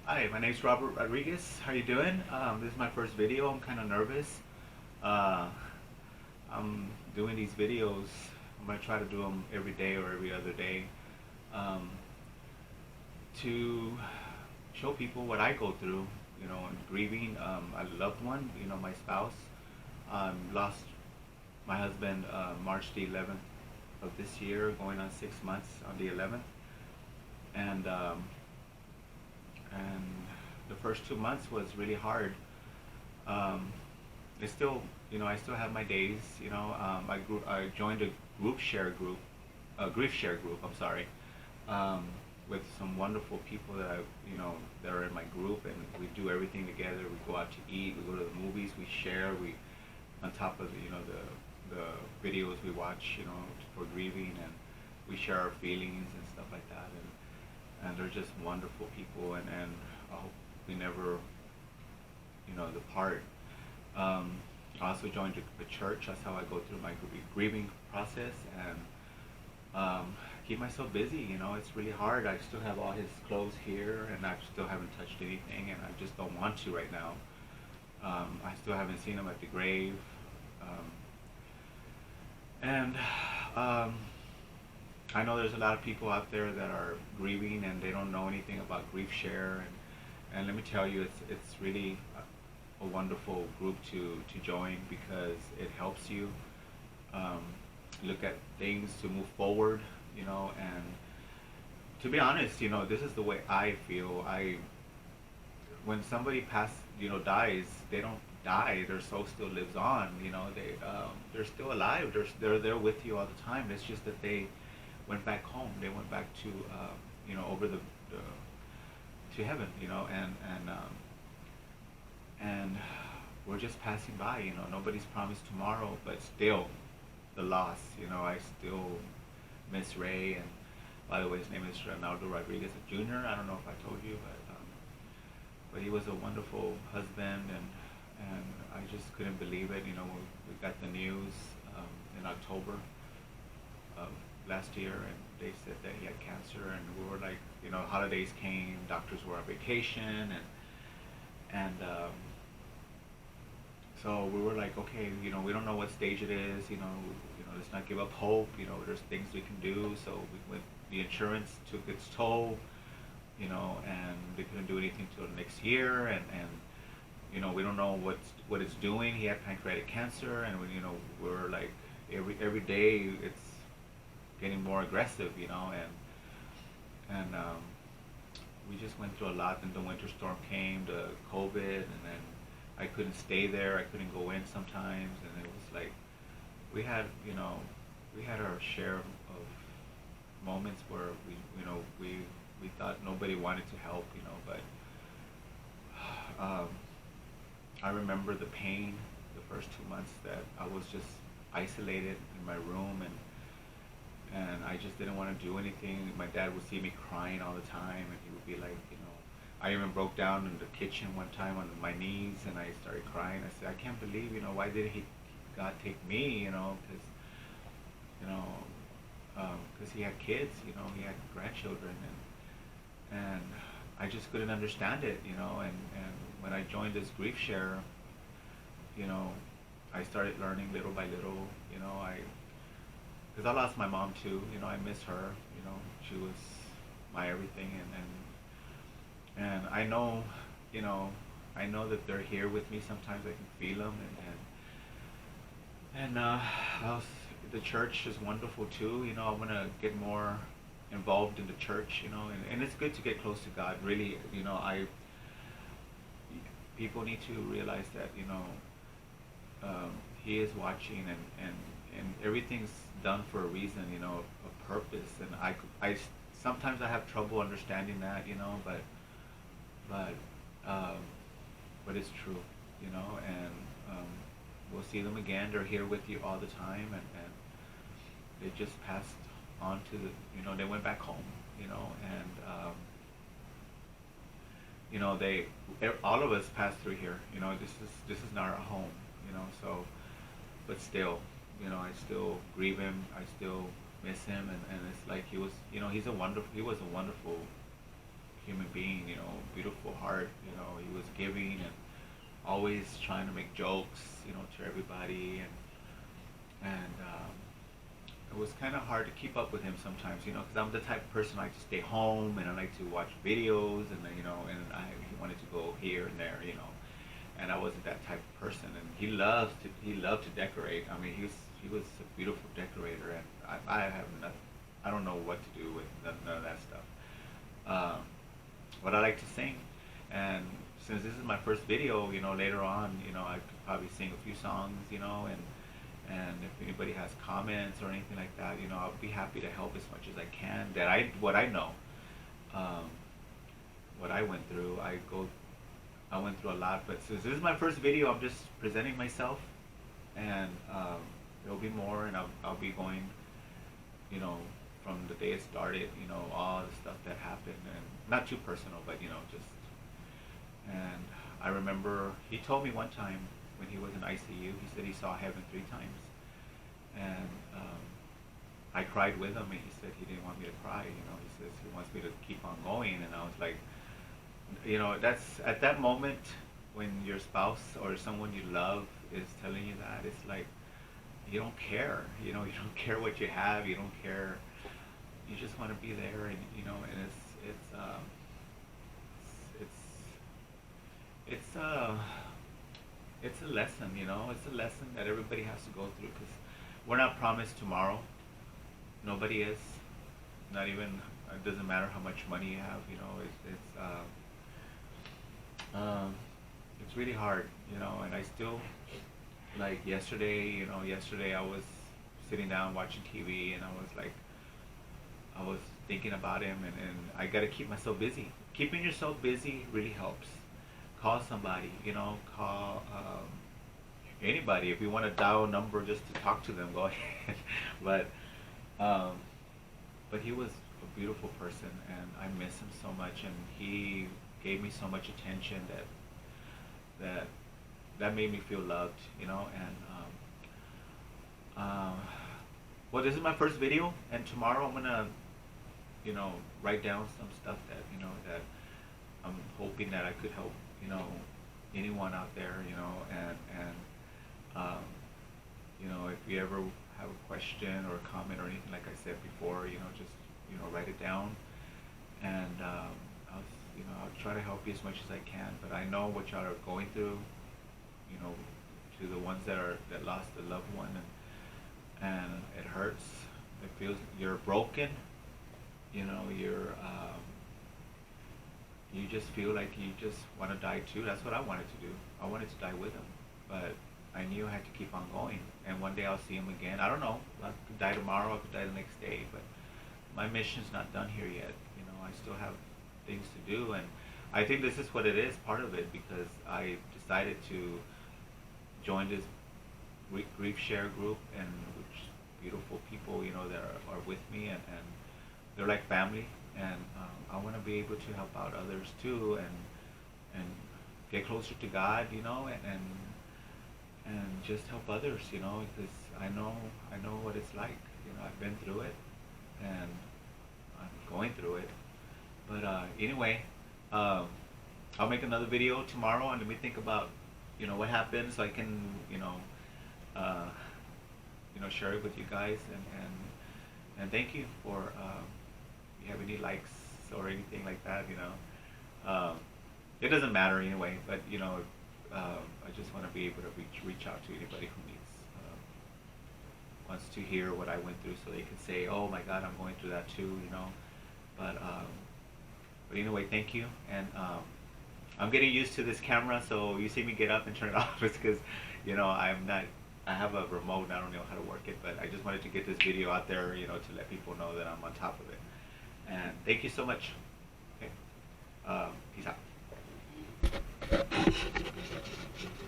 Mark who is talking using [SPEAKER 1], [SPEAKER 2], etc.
[SPEAKER 1] Hi, my name's Robert Rodriguez. How you doing? This is my first video. I'm kind of nervous. Uh, I'm doing these videos. I'm gonna try to do them every day or every other day um, to show people what I go through. You know, in grieving a loved one. You know, my spouse. Lost my husband March the 11th of this year, going on 6 months on the 11th, and and the first 2 months was really hard. Um, it's still, I still have my days. I joined a group share group, a grief share group. I'm sorry, um, with some wonderful people that are in my group, and we do everything together. We go out to eat, we go to the movies, we share. We on top of the videos we watch, for grieving, and we share our feelings and stuff like that. And they're just wonderful people, and I hope we never, depart. Um, I also joined a church. That's how I go through my grieving process and keep myself busy. It's really hard. I still have all his clothes here, and I still haven't touched anything, and I just don't want to right now. I still haven't seen him at the grave, um, and um, I know there's a lot of people out there that are grieving and they don't know anything about Grief Share, and let me tell you, it's really a wonderful group to join because it helps you um, look at things to move forward, and to be honest, this is the way I feel. When somebody dies, they don't die. Their soul still lives on. They're still alive. They're there with you all the time. It's just that they went back home. They went back to over the to heaven. And we're just passing by. Nobody's promised tomorrow, but still, the loss. I still miss Ray. And by the way, his name is Ronaldo Rodriguez Jr. I don't know if I told you, but he was a wonderful husband, and I just couldn't believe it. We got the news in October of last year, and they said that he had cancer, and we were like, holidays came, doctors were on vacation, and so we were like, okay, we don't know what stage it is, let's not give up hope, there's things we can do. So the insurance took its toll, and they couldn't do anything till next year, and we don't know what it's doing. He had pancreatic cancer, and we're like every day it's getting more aggressive, and we just went through a lot. Then the winter storm came, the COVID, and then I couldn't stay there. I couldn't go in sometimes, and it was like we had, we had our share of moments where we thought nobody wanted to help, but I remember the pain the first 2 months that I was just isolated in my room, and I just didn't want to do anything. My dad would see me crying all the time, and he would be like, I even broke down in the kitchen one time on my knees, and I started crying. I said, I can't believe, why did God take me, because he had kids, he had grandchildren, and I just couldn't understand it, and when I joined this grief share, you know, I started learning little by little, because I lost my mom too, I miss her, she was my everything, and I know, you know, I know that they're here with me. Sometimes I can feel them, and the church is wonderful too. I'm gonna get more involved in the church, and it's good to get close to God. Really, people need to realize that, He is watching, and everything's done for a reason, a purpose. And sometimes I have trouble understanding that, but um, but it's true, and we'll see them again. They're here with you all the time, and they just passed on to they went back home, and all of us passed through here. This is not our home, so, but still, I still grieve him. I still miss him, and it's like he was a wonderful human being, you know, beautiful heart. You know, he was giving and always trying to make jokes, you know, to everybody, and it was kind of hard to keep up with him sometimes, you know, because I'm the type of person I like to stay home and I like to watch videos, and then, you know, and he wanted to go here and there, you know, and I wasn't that type of person. And he loved to decorate. I mean, he was a beautiful decorator, and I have nothing. I don't know what to do with none of that stuff. Um, but I like to sing, and since this is my first video, you know, later on, you know, I could probably sing a few songs, you know, and if anybody has comments or anything like that, you know, I'll be happy to help as much as I can. What I know, um, what I went through, I went through a lot. But since this is my first video, I'm just presenting myself, and there'll be more, and I'll be going, you know, from the day it started, you know, all the stuff that happened, and not too personal, but you know, just. And I remember he told me one time when he was in ICU, he said he saw heaven 3 times, and I cried with him, and he said he didn't want me to cry. You know, he says he wants me to keep on going, and I was like, you know, that's at that moment when your spouse or someone you love is telling you that, it's like you don't care. You know, you don't care what you have. You don't care. You just want to be there, and you know, and it's it's a lesson, you know. It's a lesson that everybody has to go through, because we're not promised tomorrow. Nobody is. Not even. It doesn't matter how much money you have. You know, it's really hard. You know, and I still, like yesterday. You know, yesterday I was sitting down watching TV, and I was thinking about him, and I got to keep myself busy. Keeping yourself busy really helps. Call somebody, you know, call anybody. If you want to dial a number just to talk to them, go ahead. but um, but he was a beautiful person, and I miss him so much, and he gave me so much attention that made me feel loved, you know. And well, this is my first video, and tomorrow I'm gonna, you know, write down some stuff that, you know, that I'm hoping that I could help, you know, anyone out there, you know, and you know, if you ever have a question or a comment or anything, like I said before, you know, just, you know, write it down, and you know, I'll try to help you as much as I can. But I know what y'all are going through, you know, to the ones that lost a loved one, and it hurts. It feels you're broken, you know, you just feel like you just want to die too. That's what I wanted to do. I wanted to die with him, but I knew I had to keep on going. And one day I'll see him again. I don't know. I could die tomorrow. I could die the next day. But my mission's not done here yet. You know, I still have things to do, and I think this is what it is, part of it, because I decided to join this grief share group, and which beautiful people, you know, that are with me, and they're like family, and I want to be able to help out others too, and get closer to God, you know, and just help others, you know, because I know what it's like, you know. I've been through it, and I'm going through it. But anyway, I'll make another video tomorrow, and let me think about, you know, what happened, so I can, you know, share it with you guys, and thank you for if you have any likes or anything like that, you know. It doesn't matter anyway, but you know, I just want to be able to reach out to anybody who needs wants to hear what I went through, so they can say, oh my God, I'm going through that too, you know. But anyway, thank you, and I'm getting used to this camera, so you see me get up and turn it off, it's because, you know, I have a remote and I don't know how to work it, but I just wanted to get this video out there, you know, to let people know that I'm on top of it. And thank you so much. Okay. Peace out.